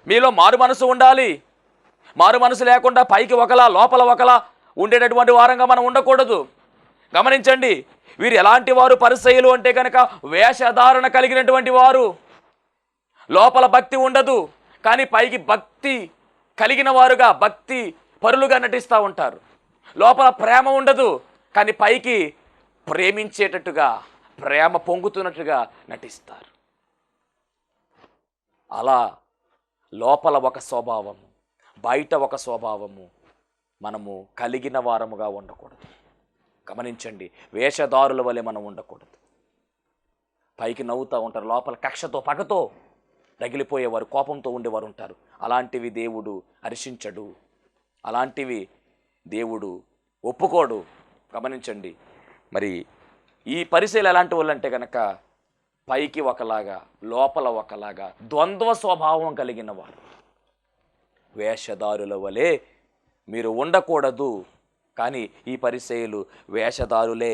మీలో మారు మనసు ఉండాలి. మారు మనసు లేకుండా పైకి ఒకలా లోపల ఒకలా ఉండేటటువంటి వారంగా మనం ఉండకూడదు. గమనించండి, వీరు ఎలాంటి వారు పరిసయ్యులు అంటే కనుక వేషధారణ కలిగినటువంటి వారు. లోపల భక్తి ఉండదు, కానీ పైకి భక్తి కలిగిన వారుగా, భక్తి పరులుగా నటిస్తూ ఉంటారు. లోపల ప్రేమ ఉండదు, కానీ పైకి ప్రేమించేటట్టుగా, ప్రేమ పొంగుతున్నట్టుగా నటిస్తారు. అలా లోపల ఒక స్వభావము, బయట ఒక స్వభావము మనము కలిగిన వారముగా ఉండకూడదు. గమనించండి, వేషధారుల వలె మనం ఉండకూడదు. పైకి నవ్వుతూ ఉంటారు, లోపల కక్షతో పగతో రగిలిపోయేవారు, కోపంతో ఉండేవారు ఉంటారు. అలాంటివి దేవుడు హర్షించడు, అలాంటివి దేవుడు ఒప్పుకోడు. గమనించండి, మరి ఈ పరిశీలన ఎలాంటి వాళ్ళు అంటే కనుక పైకి ఒకలాగా లోపల ఒకలాగా ద్వంద్వ స్వభావం కలిగిన వారు. వేషధారుల వలె మీరు ఉండకూడదు. కానీ ఈ పరిసయ్యులు వేషధారులే.